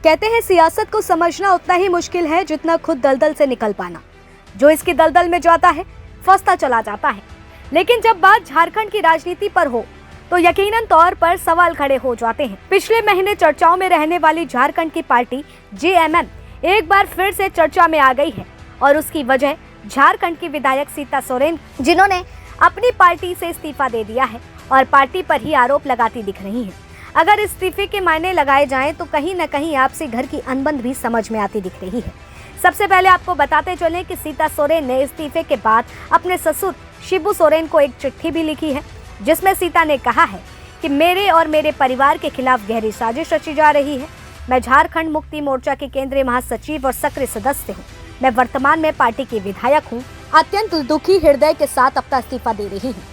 कहते हैं सियासत को समझना उतना ही मुश्किल है जितना खुद दलदल से निकल पाना। जो इसकी दलदल में जाता है फंसता चला जाता है। लेकिन जब बात झारखंड की राजनीति पर हो तो यकीनन तौर पर सवाल खड़े हो जाते हैं। पिछले महीने चर्चाओं में रहने वाली झारखंड की पार्टी जेएमएम एक बार फिर से चर्चा में आ गई है और उसकी वजह झारखंड की विधायक सीता सोरेन, जिन्होंने अपनी पार्टी से इस्तीफा दे दिया है और पार्टी पर ही आरोप लगाती दिख रही हैं। अगर इस्तीफे के मायने लगाए जाएं तो कहीं न कहीं आपसी घर की अनबन भी समझ में आती दिख रही है। सबसे पहले आपको बताते चलें कि सीता सोरेन ने इस्तीफे के बाद अपने ससुर शिबू सोरेन को एक चिट्ठी भी लिखी है, जिसमें सीता ने कहा है कि मेरे और मेरे परिवार के खिलाफ गहरी साजिश रची जा रही है। मैं झारखंड मुक्ति मोर्चा की केंद्रीय महासचिव और सक्रिय सदस्य हूँ। मैं वर्तमान में पार्टी की विधायक हूँ। अत्यंत दुखी हृदय के साथ अपना इस्तीफा दे रही हूँ।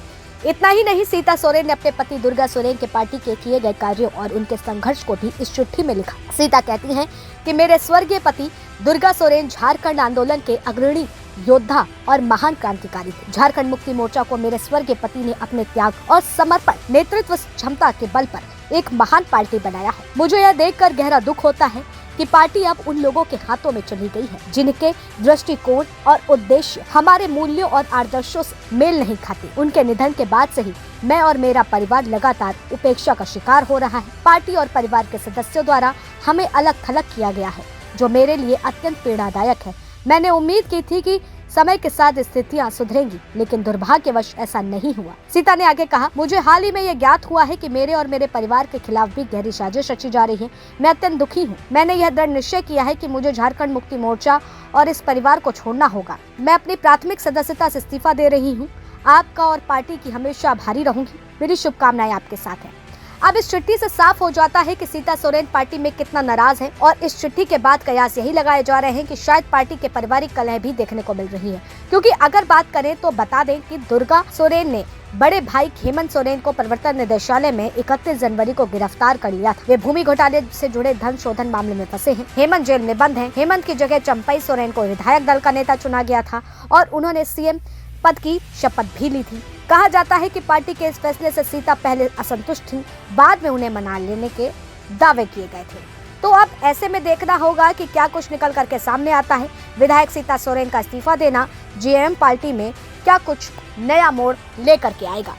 इतना ही नहीं, सीता सोरेन ने अपने पति दुर्गा सोरेन के पार्टी के किए गए कार्यों और उनके संघर्ष को भी इस चिट्ठी में लिखा। सीता कहती हैं कि मेरे स्वर्गीय पति दुर्गा सोरेन झारखंड आंदोलन के अग्रणी योद्धा और महान क्रांतिकारी थे। झारखंड मुक्ति मोर्चा को मेरे स्वर्गीय पति ने अपने त्याग और समर्पण नेतृत्व क्षमता के बल पर एक महान पार्टी बनाया है। मुझे यह देखकर गहरा दुख होता है कि पार्टी अब उन लोगों के हाथों में चली गई है जिनके दृष्टिकोण और उद्देश्य हमारे मूल्यों और आदर्शों से मेल नहीं खाते। उनके निधन के बाद से ही मैं और मेरा परिवार लगातार उपेक्षा का शिकार हो रहा है। पार्टी और परिवार के सदस्यों द्वारा हमें अलग थलग किया गया है, जो मेरे लिए अत्यंत पीड़ादायक है। मैंने उम्मीद की थी कि समय के साथ स्थितियां सुधरेंगी, लेकिन दुर्भाग्यवश ऐसा नहीं हुआ। सीता ने आगे कहा, मुझे हाल ही में यह ज्ञात हुआ है कि मेरे और मेरे परिवार के खिलाफ भी गहरी साजिश रची जा रही है। मैं अत्यंत दुखी हूँ। मैंने यह दृढ़ निश्चय किया है कि मुझे झारखंड मुक्ति मोर्चा और इस परिवार को छोड़ना होगा। मैं अपनी प्राथमिक सदस्यता से इस्तीफा दे रही हूँ। आपका और पार्टी की हमेशा आभारी रहूंगी। मेरी शुभकामनाएं आपके साथ है। अब इस चिट्ठी से साफ हो जाता है कि सीता सोरेन पार्टी में कितना नाराज है और इस चिट्ठी के बाद कयास यही लगाए जा रहे हैं कि शायद पार्टी के पारिवारिक कलह भी देखने को मिल रही है। क्योंकि अगर बात करें तो बता दें कि दुर्गा सोरेन ने बड़े भाई हेमंत सोरेन को प्रवर्तन निदेशालय में 31 जनवरी को गिरफ्तार कर लिया था। वे भूमि घोटाले से जुड़े धन शोधन मामले में फंसे हैं। हेमंत जेल में बंद है। हेमंत की जगह चंपई सोरेन को विधायक दल का नेता चुना गया था और उन्होंने सीएम पद की शपथ भी ली थी। कहा जाता है कि पार्टी के इस फैसले से सीता पहले असंतुष्ट थी, बाद में उन्हें मना लेने के दावे किए गए थे। तो अब ऐसे में देखना होगा कि क्या कुछ निकल करके सामने आता है। विधायक सीता सोरेन का इस्तीफा देना जेएमएम पार्टी में क्या कुछ नया मोड़ लेकर के आएगा।